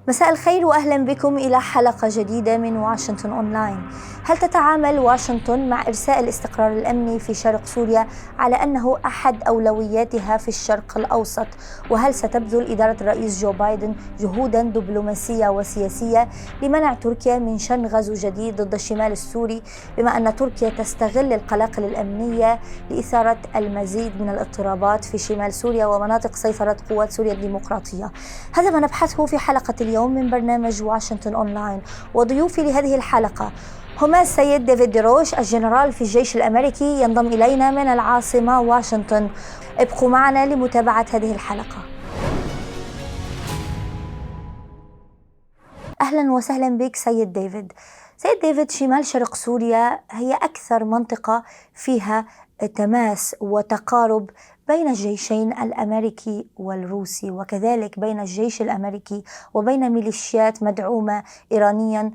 مساء الخير وأهلا بكم إلى حلقة جديدة من واشنطن أونلاين. هل تتعامل واشنطن مع إرساء الاستقرار الأمني في شرق سوريا على أنه أحد أولوياتها في الشرق الأوسط؟ وهل ستبذل إدارة الرئيس جو بايدن جهودا دبلوماسية وسياسية لمنع تركيا من شن غزو جديد ضد الشمال السوري، بما أن تركيا تستغل القلاقل الأمنية لإثارة المزيد من الاضطرابات في شمال سوريا ومناطق سيطرة قوات سوريا الديمقراطية؟ هذا ما نبحثه في حلقة اليوم من برنامج واشنطن أونلاين، وضيوفي لهذه الحلقة هما السيد ديفيد ديروش الجنرال في الجيش الأمريكي، ينضم إلينا من العاصمة واشنطن. ابقوا معنا لمتابعة هذه الحلقة. أهلا وسهلا بك سيد ديفيد. سيد ديفيد، شمال شرق سوريا هي أكثر منطقة فيها تماس وتقارب بين الجيشين الأمريكي والروسي، وكذلك بين الجيش الأمريكي وبين ميليشيات مدعومة إيرانيا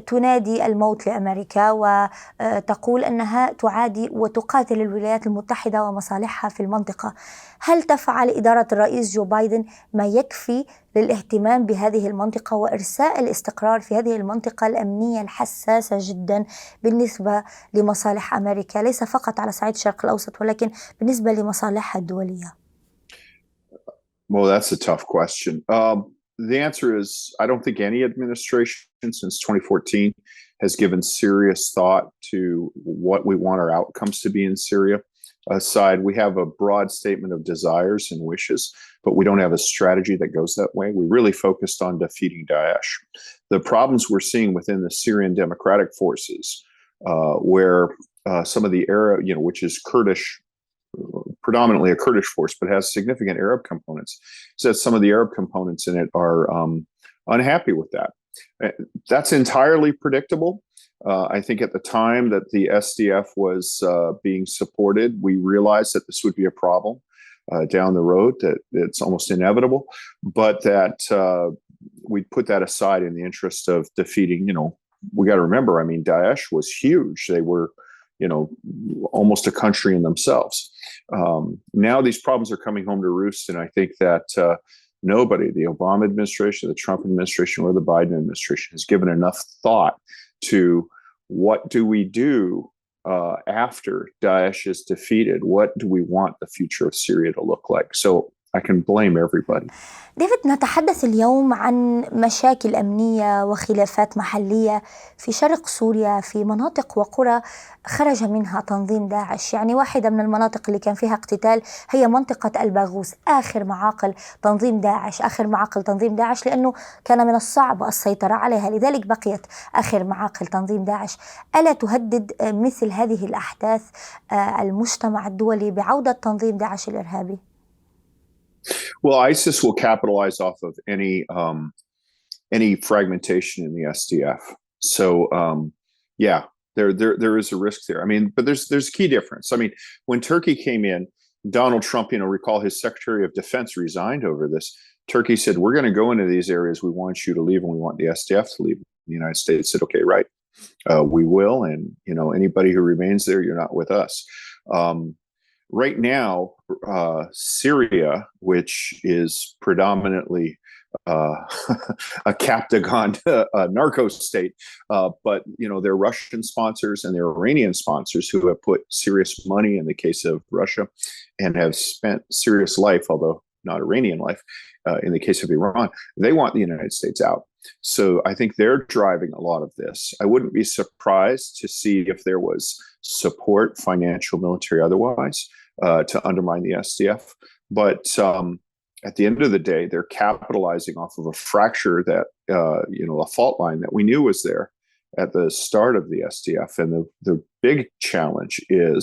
تنادي الموت لأمريكا وتقول أنها تعادي وتقاتل الولايات المتحدة ومصالحها في المنطقة. هل تفعل إدارة الرئيس جو بايدن ما يكفي للاهتمام بهذه المنطقة وإرساء الاستقرار في هذه المنطقة الأمنية الحساسة جدا بالنسبة لمصالح أمريكا، ليس فقط على صعيد الشرق الأوسط ولكن بالنسبة لمصالحها الدولية؟ Well, that's a tough question. The answer is I don't think any administration since 2014 has given serious thought to what we want our outcomes to be in Syria. Aside, we have a broad statement of desires and wishes, but we don't have a strategy that goes that way. We really focused on defeating Daesh. The problems we're seeing within the Syrian Democratic Forces, where some of the Arab, which is Kurdish, predominantly a Kurdish force, but has significant Arab components, says some of the Arab components in it are unhappy with that. That's entirely predictable. I think at the time that the SDF was being supported, we realized that this would be a problem down the road, that it's almost inevitable, but that we put that aside in the interest of defeating, we got to remember, Daesh was huge. They were, almost a country in themselves. Now these problems are coming home to roost, and I think that nobody, the Obama administration, the Trump administration, or the Biden administration, has given enough thought to what do we do after Daesh is defeated? What do we want the future of Syria to look like? So I can blame everybody. ديفيد، نتحدث اليوم عن مشاكل أمنية وخلافات محلية في شرق سوريا، في مناطق وقرى خرج منها تنظيم داعش. يعني واحدة من المناطق اللي كان فيها اقتتال هي منطقة الباغوث، آخر معاقل تنظيم داعش لأنه كان من الصعب السيطرة عليها، لذلك بقيت آخر معاقل تنظيم داعش. ألا تهدد مثل هذه الأحداث المجتمع الدولي بعودة تنظيم داعش الإرهابي؟ Well, ISIS will capitalize off of any fragmentation in the SDF. So, there is a risk there. But there's a key difference. When Turkey came in, Donald Trump, recall his Secretary of Defense resigned over this. Turkey said, "We're going to go into these areas. We want you to leave, and we want the SDF to leave." The United States said, "Okay, right, we will." And anybody who remains there, you're not with us. Right now, Syria, which is predominantly a Captagon narco state, but they're Russian sponsors and they're Iranian sponsors who have put serious money in the case of Russia and have spent serious life, although not Iranian life, in the case of Iran. They want the United States out. So I think they're driving a lot of this. I wouldn't be surprised to see if there was support, financial, military, otherwise, to undermine the SDF. But at the end of the day, they're capitalizing off of a fracture that, a fault line that we knew was there at the start of the SDF. And the big challenge is,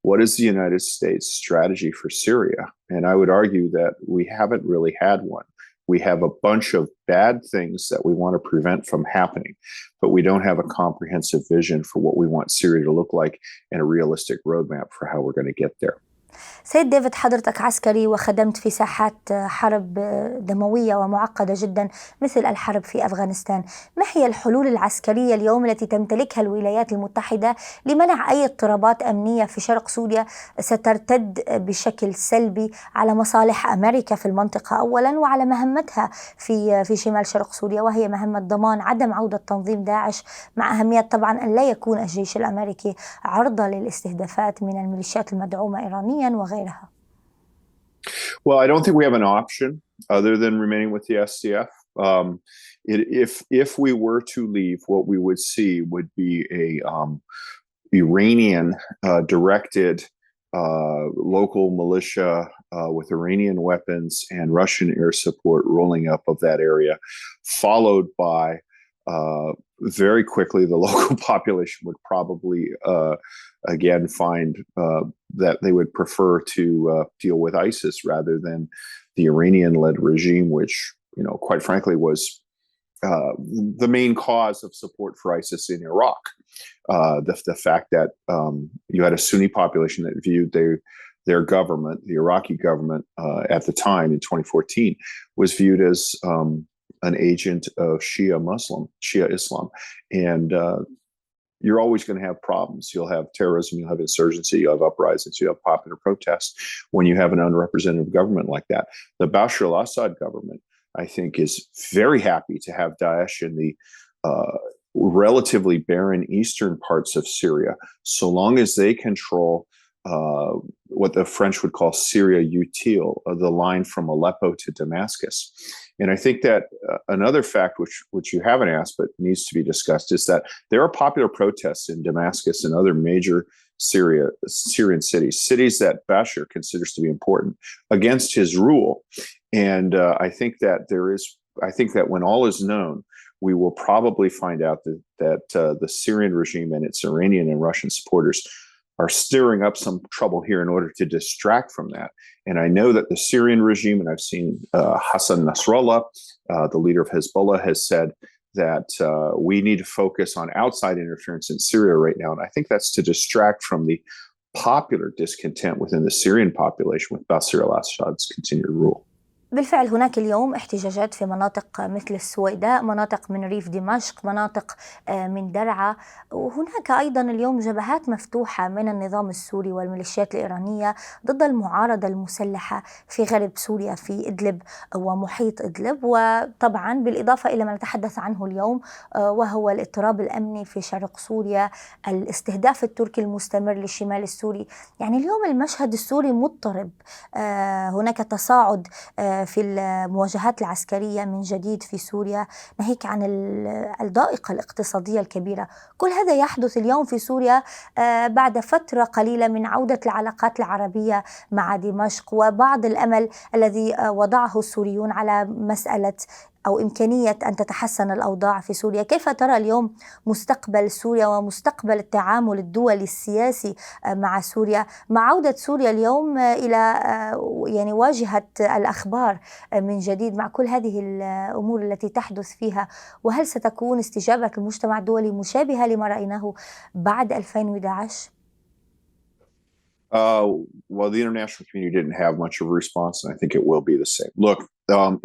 what is the United States strategy for Syria? And I would argue that we haven't really had one. We have a bunch of bad things that we want to prevent from happening, but we don't have a comprehensive vision for what we want Syria to look like and a realistic roadmap for how we're going to get there. سيد ديفيد، حضرتك عسكري وخدمت في ساحات حرب دموية ومعقدة جدا مثل الحرب في أفغانستان. ما هي الحلول العسكرية اليوم التي تمتلكها الولايات المتحدة لمنع أي اضطرابات أمنية في شرق سوريا سترتد بشكل سلبي على مصالح أمريكا في المنطقة أولا، وعلى مهمتها في شمال شرق سوريا، وهي مهمة ضمان عدم عودة تنظيم داعش، مع أهمية طبعا أن لا يكون الجيش الأمريكي عرضة للاستهدافات من الميليشيات المدعومة إيرانيا وغيرها؟ Well, I don't think we have an option other than remaining with the SDF. If we were to leave, what we would see would be a Iranian directed local militia with Iranian weapons and Russian air support rolling up of that area, followed by very quickly the local population would probably again find that they would prefer to deal with ISIS rather than the Iranian-led regime, which, quite frankly, was the main cause of support for ISIS in Iraq. The fact that you had a Sunni population that viewed their government, the Iraqi government at the time in 2014, was viewed as an agent of Shia Islam. And you're always going to have problems. You'll have terrorism, you'll have insurgency, you'll have uprisings, you'll have popular protests when you have an unrepresentative government like that. The Bashar al-Assad government, I think, is very happy to have Daesh in the relatively barren eastern parts of Syria, so long as they control what the French would call Syria utile, the line from Aleppo to Damascus. And I think that another fact which you haven't asked but needs to be discussed is that there are popular protests in Damascus and other major Syrian cities that Bashar considers to be important against his rule. And I think that when all is known, we will probably find out that the Syrian regime and its Iranian and Russian supporters are stirring up some trouble here in order to distract from that. And I know that the Syrian regime, and I've seen Hassan Nasrallah, the leader of Hezbollah, has said that we need to focus on outside interference in Syria right now. And I think that's to distract from the popular discontent within the Syrian population with Bashar al-Assad's continued rule. بالفعل هناك اليوم احتجاجات في مناطق مثل السويداء، مناطق من ريف دمشق، مناطق من درعا، وهناك أيضا اليوم جبهات مفتوحة من النظام السوري والميليشيات الإيرانية ضد المعارضة المسلحة في غرب سوريا، في إدلب ومحيط إدلب. وطبعا بالإضافة إلى ما نتحدث عنه اليوم وهو الاضطراب الأمني في شرق سوريا، الاستهداف التركي المستمر للشمال السوري. يعني اليوم المشهد السوري مضطرب، هناك تصاعد في المواجهات العسكرية من جديد في سوريا، ناهيك عن الضائقة الاقتصادية الكبيرة. كل هذا يحدث اليوم في سوريا بعد فترة قليلة من عودة العلاقات العربية مع دمشق، وبعض الأمل الذي وضعه السوريون على مسألة أو إمكانية أن تتحسن الأوضاع في سوريا. كيف ترى اليوم مستقبل سوريا ومستقبل التعامل الدولي السياسي مع سوريا، مع عودة سوريا اليوم إلى يعني واجهة الأخبار من جديد مع كل هذه الأمور التي تحدث فيها؟ وهل ستكون استجابة المجتمع الدولي مشابهة لما رأيناه بعد 2011؟ Well, the international community didn't have much of a response, and I think it will be the same. Look,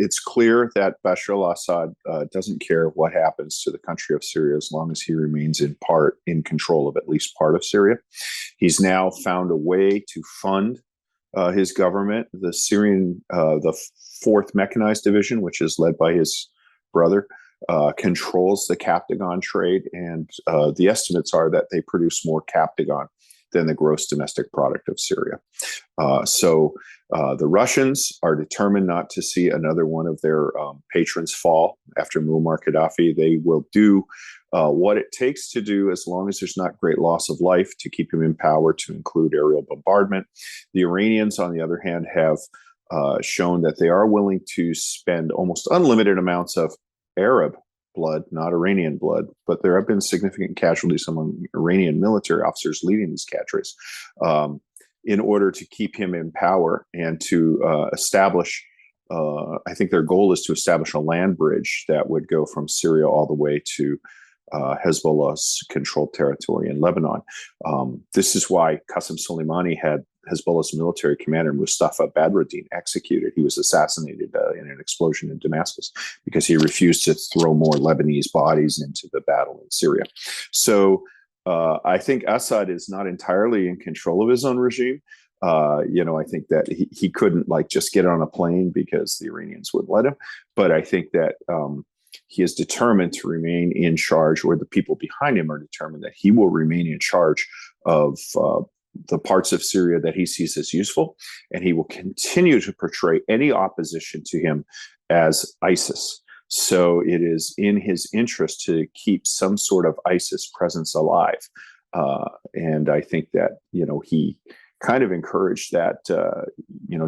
it's clear that Bashar al-Assad doesn't care what happens to the country of Syria as long as he remains in control of at least part of Syria. He's now found a way to fund his government. The 4th Mechanized Division, which is led by his brother, controls the Captagon trade, and the estimates are that they produce more Captagon than the gross domestic product of Syria. So the Russians are determined not to see another one of their patrons fall after Muammar Gaddafi. They will do what it takes to do, as long as there's not great loss of life, to keep him in power, to include aerial bombardment. The Iranians, on the other hand, have shown that they are willing to spend almost unlimited amounts of Arab blood, not Iranian blood, but there have been significant casualties among Iranian military officers leading these cadres in order to keep him in power and to establish, I think their goal is to establish a land bridge that would go from Syria all the way to Hezbollah's controlled territory in Lebanon. This is why Qasem Soleimani Hezbollah's military commander, Mustafa Badruddin, executed. He was assassinated in an explosion in Damascus because he refused to throw more Lebanese bodies into the battle in Syria. So I think Assad is not entirely in control of his own regime. I think that he couldn't just get on a plane because the Iranians wouldn't let him. But I think that he is determined to remain in charge, or the people behind him are determined that he will remain in charge of the parts of Syria that he sees as useful, and he will continue to portray any opposition to him as ISIS. So it is in his interest to keep some sort of ISIS presence alive. And I think that, he kind of encouraged that,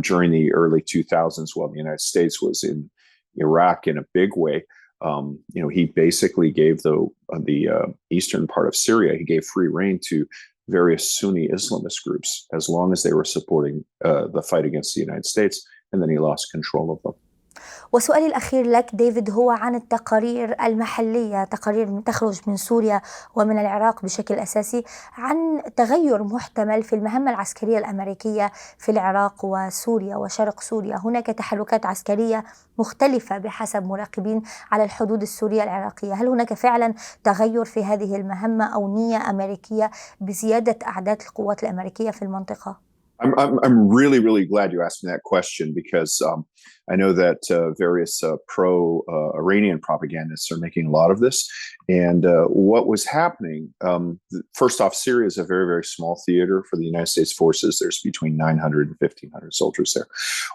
during the early 2000s, while the United States was in Iraq in a big way. He basically gave the eastern part of Syria, he gave free rein to various Sunni Islamist groups as long as they were supporting the fight against the United States, and then he lost control of them. وسؤالي الأخير لك ديفيد هو عن التقارير المحلية، تقارير تخرج من سوريا ومن العراق بشكل أساسي عن تغير محتمل في المهمة العسكرية الأمريكية في العراق وسوريا وشرق سوريا. هناك تحركات عسكرية مختلفة بحسب مراقبين على الحدود السورية العراقية. هل هناك فعلا تغير في هذه المهمة أو نية أمريكية بزيادة أعداد القوات الأمريكية في المنطقة؟ I'm really, really glad you asked me that question, because I know that various pro-Iranian propagandists are making a lot of this. And what was happening, first off, Syria is a very, very small theater for the United States forces. There's between 900 and 1,500 soldiers there.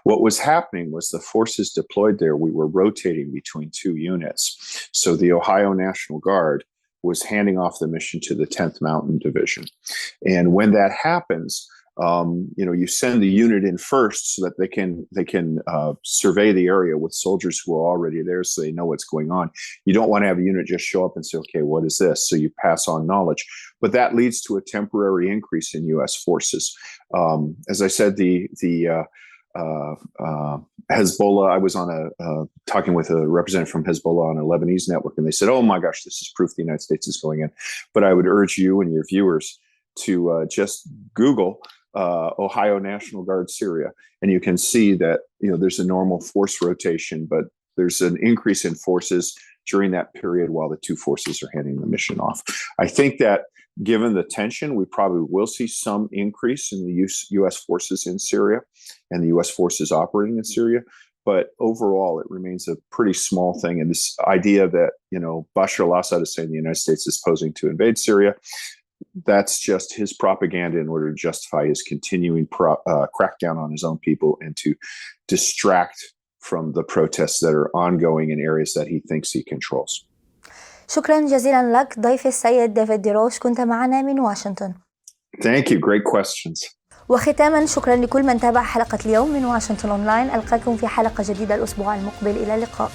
What was happening was the forces deployed there, we were rotating between two units. So the Ohio National Guard was handing off the mission to the 10th Mountain Division. And when that happens, you send the unit in first so that they can survey the area with soldiers who are already there, so they know what's going on. You don't want to have a unit just show up and say, okay, what is this? So you pass on knowledge. But that leads to a temporary increase in U.S. forces. As I said, the Hezbollah, I was on talking with a representative from Hezbollah on a Lebanese network, and they said, oh my gosh, this is proof the United States is going in. But I would urge you and your viewers to just Google Ohio National Guard Syria, and you can see that there's a normal force rotation, but there's an increase in forces during that period while the two forces are handing the mission off. I think that given the tension, we probably will see some increase in the U.S. forces in Syria and the U.S. forces operating in Syria. But overall, it remains a pretty small thing. And this idea that, Bashar al-Assad is saying the United States is posing to invade Syria, that's just his propaganda in order to justify his continuing crackdown on his own people and to distract from the protests that are ongoing in areas that he thinks he controls. شكرا جزيلا لك ضيفي السيد ديفيد ديروش، كنت معنا من واشنطن. Thank you. Great questions. وختاما شكرا لكل من تابع حلقة اليوم من واشنطن أونلاين. ألقاكم في حلقة جديدة الأسبوع المقبل. إلى اللقاء.